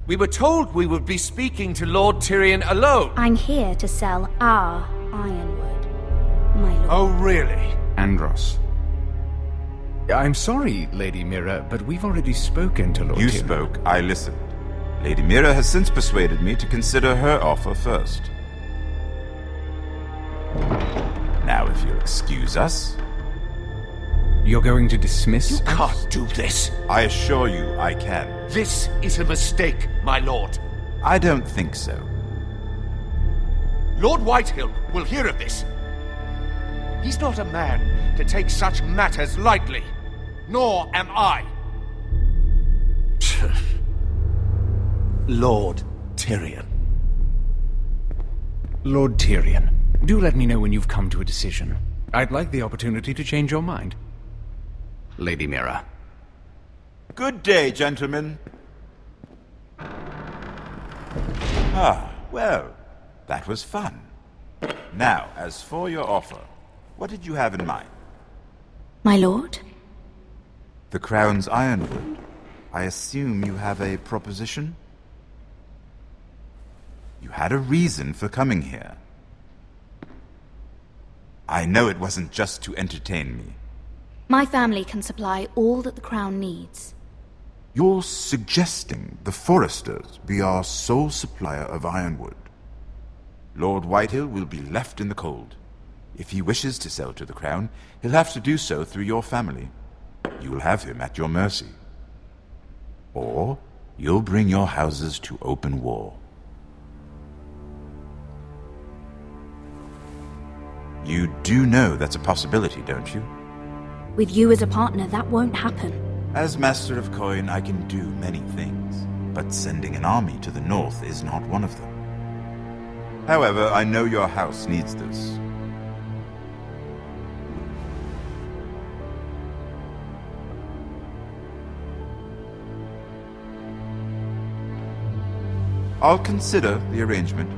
We were told we would be speaking to Lord Tyrion alone. I'm here to sell our ironwood, my lord. Oh, really? Andros. I'm sorry, Lady Mira, but we've already spoken to Lord You Tyrion. spoke, I listened. Lady Mira has since persuaded me to consider her offer first. Now, if you'll excuse us... You're going to dismiss You us? can't do this. I assure you I can. This is a mistake, my lord. I don't think so. Lord Whitehill will hear of this. He's not a man to take such matters lightly. Nor am I. Lord Tyrion. Lord Tyrion, do let me know when you've come to a decision. I'd like the opportunity to change your mind. Lady Mira. Good day, gentlemen. Ah, well, that was fun. Now, as for your offer, what did you have in mind? My lord? The Crown's ironwood. I assume you have a proposition? You had a reason for coming here. I know it wasn't just to entertain me. My family can supply all that the crown needs. You're suggesting the Foresters be our sole supplier of ironwood. Lord Whitehill will be left in the cold. If he wishes to sell to the Crown, he'll have to do so through your family. You will have him at your mercy. Or you'll bring your houses to open war. You do know that's a possibility, don't you? With you as a partner, that won't happen. As Master of Coin, I can do many things, but sending an army to the north is not one of them. However, I know your house needs this. I'll consider the arrangement.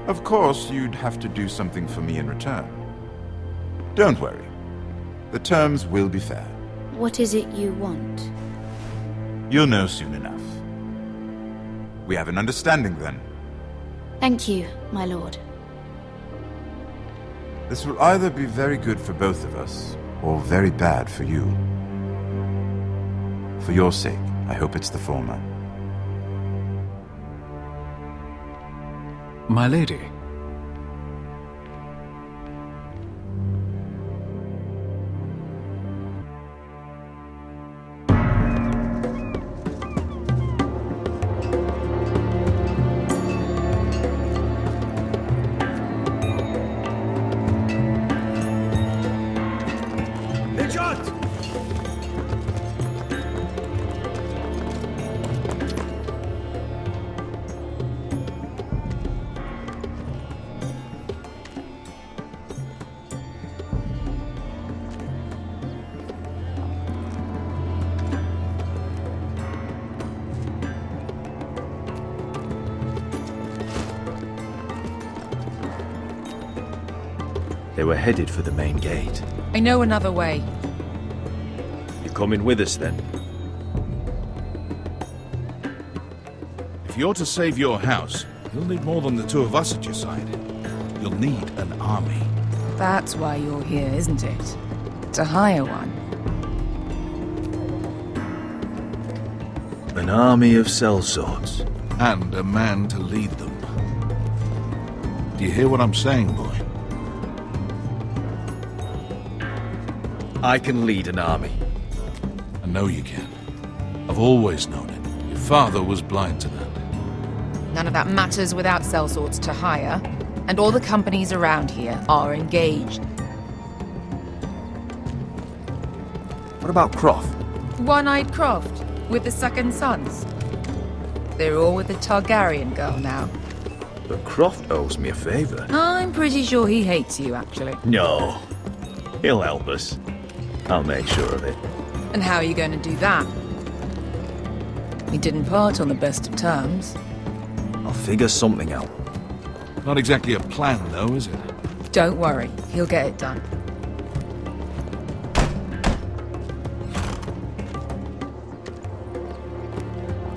Of course, you'd have to do something for me in return. Don't worry. The terms will be fair. What is it you want? You'll know soon enough. We have an understanding then. Thank you, my lord. This will either be very good for both of us, or very bad for you. For your sake, I hope it's the former. My lady. They were headed for the main gate. I know another way. You coming with us then? If you're to save your house, you'll need more than the two of us at your side. You'll need an army. That's why you're here, isn't it? To hire one. An army of sellswords. And a man to lead them. Do you hear what I'm saying, boy? I can lead an army. I know you can. I've always known it. Your father was blind to that. None of that matters without sellswords to hire, and all the companies around here are engaged. What about Croft? One-Eyed Croft, with the second sons. They're all with the Targaryen girl now. But Croft owes me a favor. I'm pretty sure he hates you, actually. No. He'll help us. I'll make sure of it. And how are you going to do that? We didn't part on the best of terms. I'll figure something out. Not exactly a plan, though, is it? Don't worry, he'll get it done.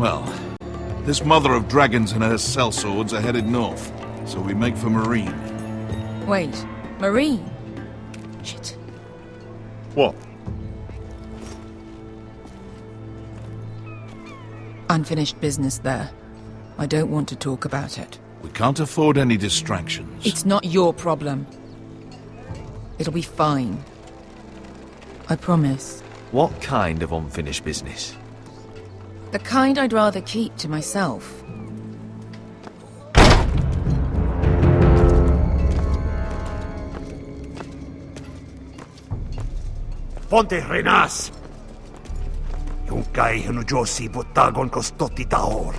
Well, this mother of dragons and her sellswords are headed north, so we make for Marine. Wait, Marine? Shit. What? Unfinished business there. I don't want to talk about it. We can't afford any distractions. It's not your problem. It'll be fine. I promise. What kind of unfinished business? The kind I'd rather keep to myself. Ponte Renas! Yung kay Josi Botagon Kostoti Taor.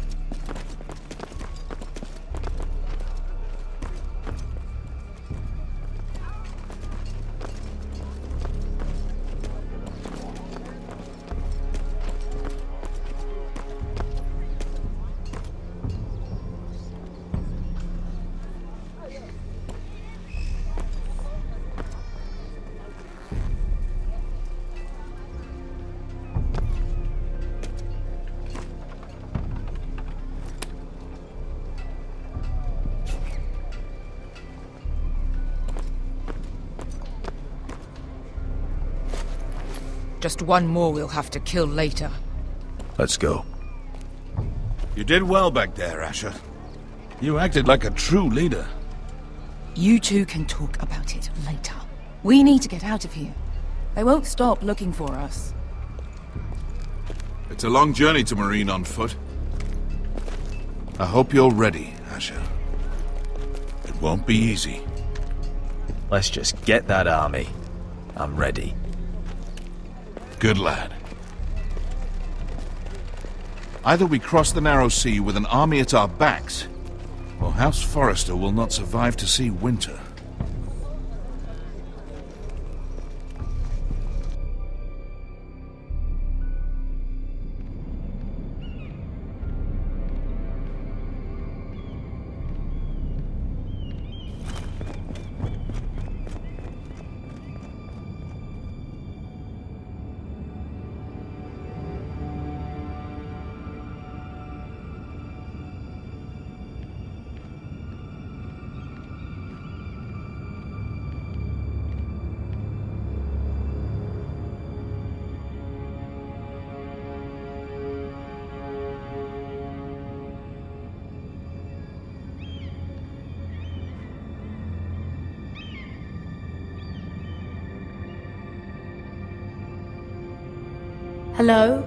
Just one more we'll have to kill later. Let's go. You did well back there, Asher. You acted like a true leader. You two can talk about it later. We need to get out of here. They won't stop looking for us. It's a long journey to Marine on foot. I hope you're ready, Asher. It won't be easy. Let's just get that army. I'm ready. Good lad. Either we cross the narrow sea with an army at our backs, or House Forrester will not survive to see winter. Hello?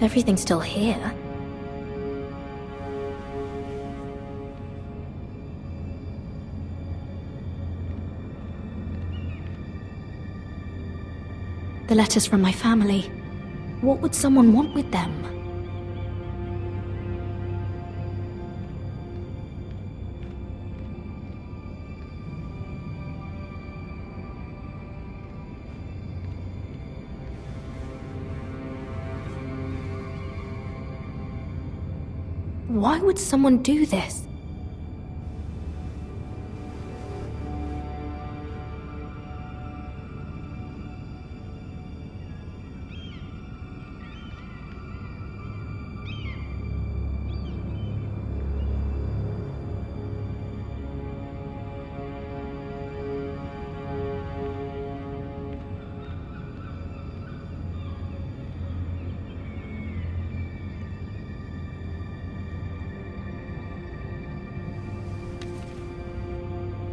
Everything's still here. The letters from my family. What would someone want with them? Why would someone do this?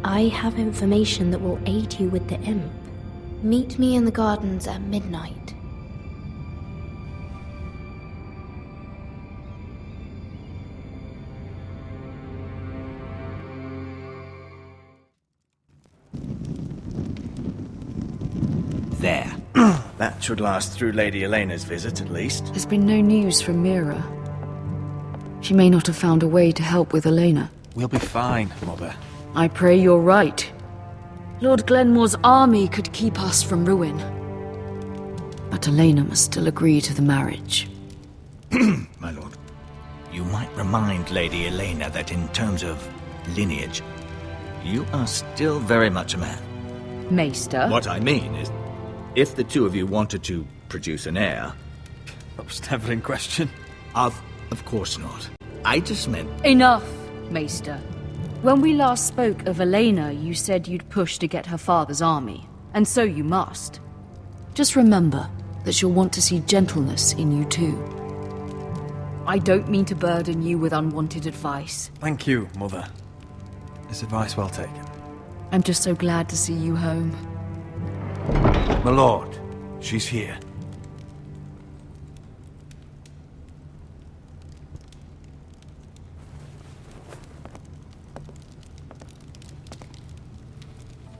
I have information that will aid you with the imp. Meet me in the gardens at midnight. There. That should last through Lady Elena's visit, at least. There's been no news from Mira. She may not have found a way to help with Elena. We'll be fine, Mother. I pray you're right. Lord Glenmore's army could keep us from ruin. But Elena must still agree to the marriage. My lord, you might remind Lady Elena that in terms of lineage, you are still very much a man. Maester? What I mean is, if the two of you wanted to produce an heir... That was never in question. Of course not. I just meant... Enough, Maester. When we last spoke of Elena, you said you'd push to get her father's army. And so you must. Just remember that she'll want to see gentleness in you too. I don't mean to burden you with unwanted advice. Thank you, Mother. It's advice well taken. I'm just so glad to see you home. My lord, she's here.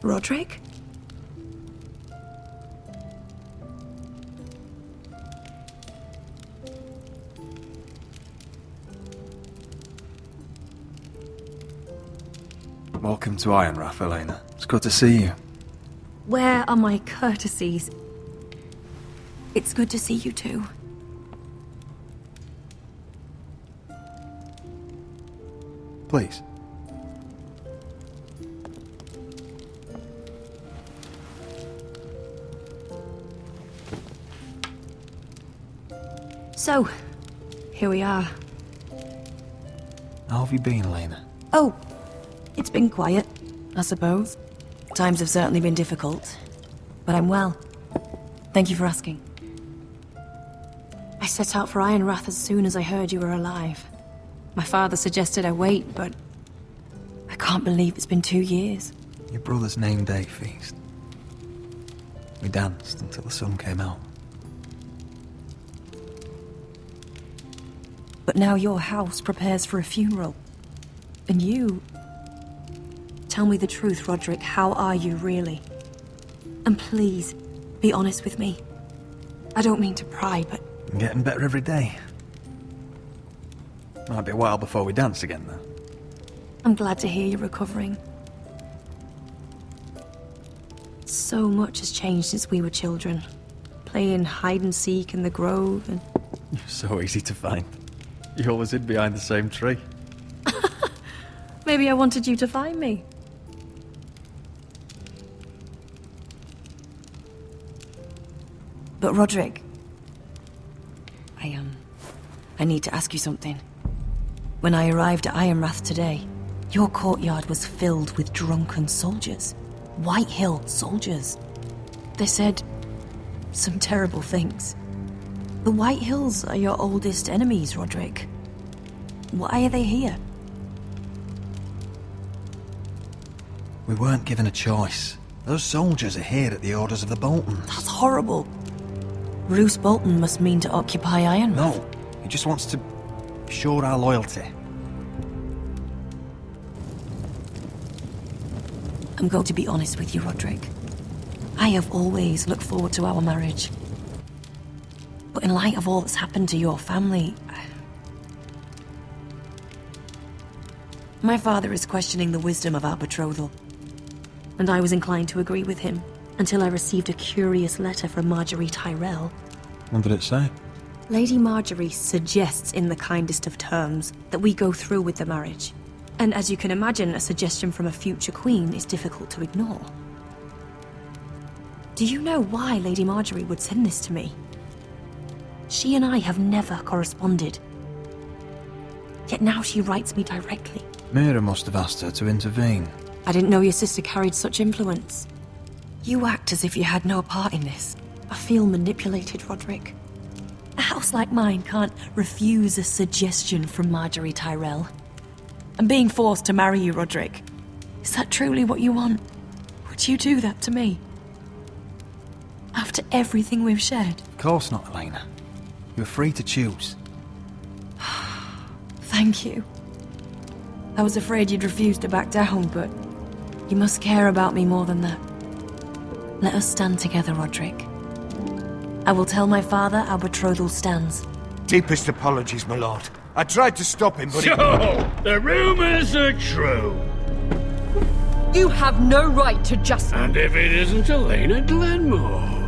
Roderick? Welcome to Ironrath, Elena. It's good to see you. Where are my courtesies? It's good to see you too. Please. So, here we are. How have you been, Elena? Oh, it's been quiet, I suppose. Times have certainly been difficult, but I'm well. Thank you for asking. I set out for Ironrath as soon as I heard you were alive. My father suggested I wait, but I can't believe it's been 2 years. Your brother's name day feast. We danced until the sun came out. But now your house prepares for a funeral. And you... Tell me the truth, Roderick. How are you, really? And please, be honest with me. I don't mean to pry, but... I'm getting better every day. Might be a while before we dance again, though. I'm glad to hear you're recovering. So much has changed since we were children. Playing hide-and-seek in the grove and... You're so easy to find. You always hid behind the same tree. Maybe I wanted you to find me. But Roderick... I need to ask you something. When I arrived at Ironrath today, your courtyard was filled with drunken soldiers. Whitehill soldiers. They said some terrible things. The Whitehills are your oldest enemies, Roderick. Why are they here? We weren't given a choice. Those soldiers are here at the orders of the Boltons. That's horrible. Roose Bolton must mean to occupy Ironrath. No, he just wants to show our loyalty. I'm going to be honest with you, Roderick. I have always looked forward to our marriage. But in light of all that's happened to your family... My father is questioning the wisdom of our betrothal. And I was inclined to agree with him, until I received a curious letter from Marjorie Tyrell. What did it say? Lady Marjorie suggests in the kindest of terms that we go through with the marriage. And as you can imagine, a suggestion from a future queen is difficult to ignore. Do you know why Lady Marjorie would send this to me? She and I have never corresponded. Yet now she writes me directly. Mira must have asked her to intervene. I didn't know your sister carried such influence. You act as if you had no part in this. I feel manipulated, Roderick. A house like mine can't refuse a suggestion from Marjorie Tyrell. I'm being forced to marry you, Roderick. Is that truly what you want? Would you do that to me? After everything we've shared? Of course not, Elena. You're free to choose. Thank you. I was afraid you'd refuse to back down, but you must care about me more than that. Let us stand together, Roderick. I will tell my father our betrothal stands. Deepest apologies, my lord. I tried to stop him, but So, the rumors are true. You have no right to just... And if it isn't Elena Glenmore?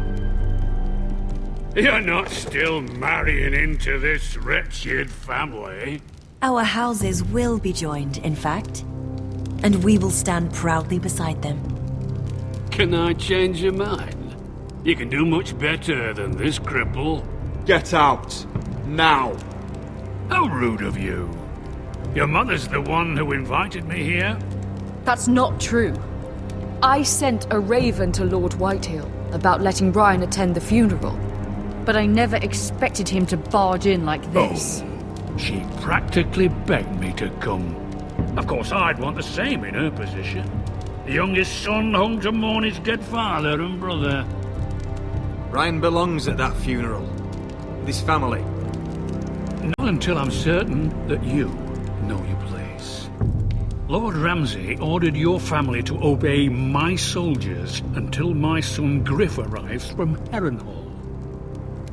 You're not still marrying into this wretched family? Our houses will be joined, in fact. And we will stand proudly beside them. Can I change your mind? You can do much better than this cripple. Get out. Now. How rude of you. Your mother's the one who invited me here? That's not true. I sent a raven to Lord Whitehill about letting Brian attend the funeral. But I never expected him to barge in like this. Oh, she practically begged me to come. Of course, I'd want the same in her position. The youngest son home to mourn his dead father and brother. Ryan belongs at that funeral. With his family. Not until I'm certain that you know your place. Lord Ramsay ordered your family to obey my soldiers until my son Griff arrives from Harrenhal.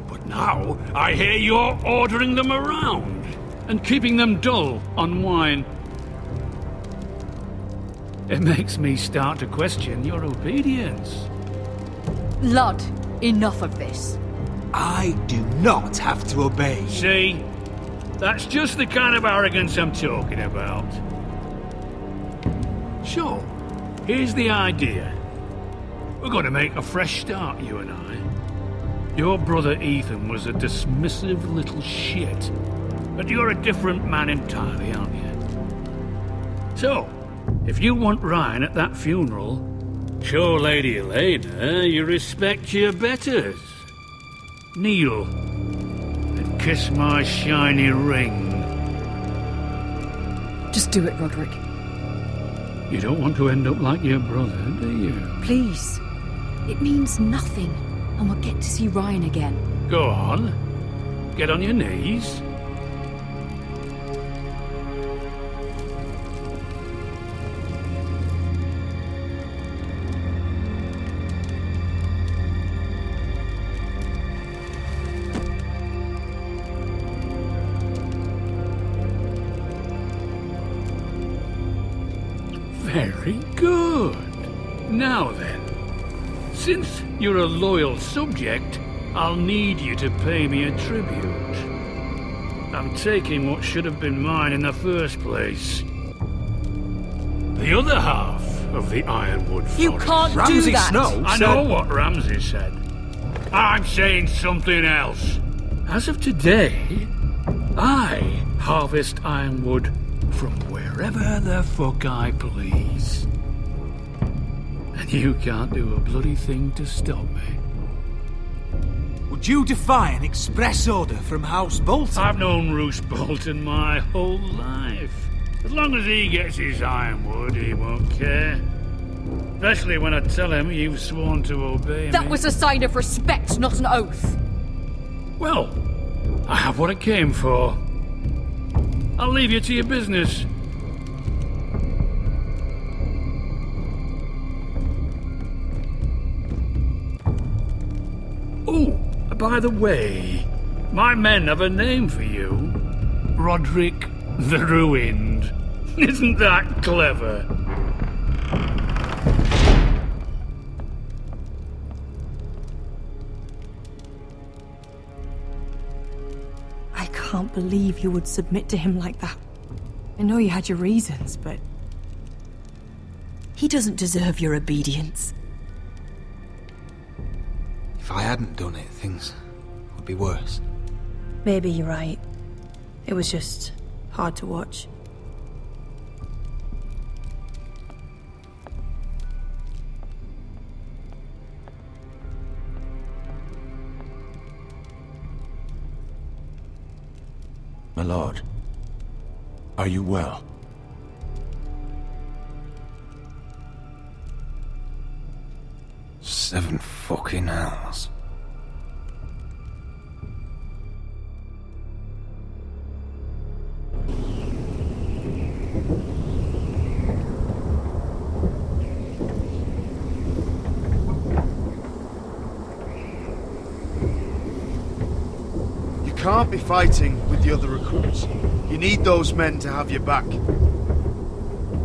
But now, I hear you're ordering them around and keeping them dull on wine. It makes me start to question your obedience. Lud, enough of this. I do not have to obey. See? That's just the kind of arrogance I'm talking about. So, here's the idea. We're going to make a fresh start, you and I. Your brother Ethan was a dismissive little shit. But you're a different man entirely, aren't you? So, if you want Ryan at that funeral, show Lady Elena you respect your betters. Kneel and kiss my shiny ring. Just do it, Roderick. You don't want to end up like your brother, do you? Please. It means nothing, and we'll get to see Ryan again. Go on. Get on your knees. Very good. Now then, since you're a loyal subject, I'll need you to pay me a tribute. I'm taking what should have been mine in the first place. The other half of the Ironwood Forest. You can't do that! Snow I know what Ramsay said. I'm saying something else. As of today, I harvest Ironwood from wherever the fuck I please. And you can't do a bloody thing to stop me. Would you defy an express order from House Bolton? I've known Roose Bolton my whole life. As long as he gets his Ironwood, he won't care. Especially when I tell him you've sworn to obey me. That was a sign of respect, not an oath. Well, I have what I came for. I'll leave you to your business. Oh, by the way, my men have a name for you. Roderick the Ruined. Isn't that clever? I can't believe you would submit to him like that. I know you had your reasons, but... he doesn't deserve your obedience. If I hadn't done it, things would be worse. Maybe you're right. It was just hard to watch. My lord, are you well? Seven fucking hells. can't be fighting with the other recruits. You need those men to have your back.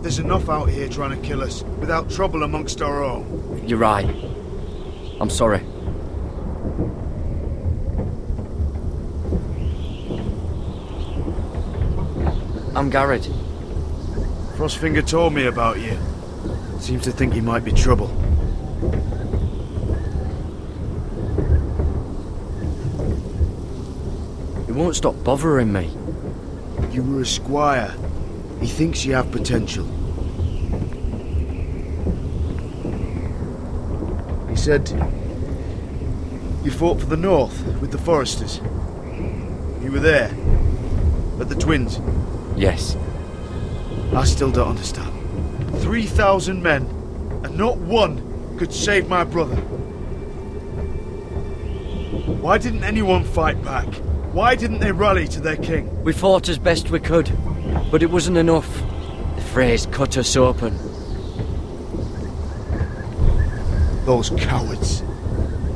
There's enough out here trying to kill us, without trouble amongst our own. You're right. I'm sorry. I'm Garrett. Frostfinger told me about you. Seems to think you might be trouble. He won't stop bothering me. You were a squire. He thinks you have potential. He said you fought for the North with the Foresters. You were there, at the Twins. Yes. I still don't understand. 3,000 men, and not one could save my brother. Why didn't anyone fight back? Why didn't they rally to their king? We fought as best we could, but it wasn't enough. The Freys cut us open. Those cowards.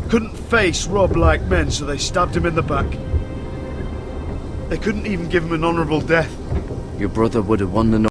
Couldn't face Robb like men, so they stabbed him in the back. They couldn't even give him an honourable death. Your brother would have won the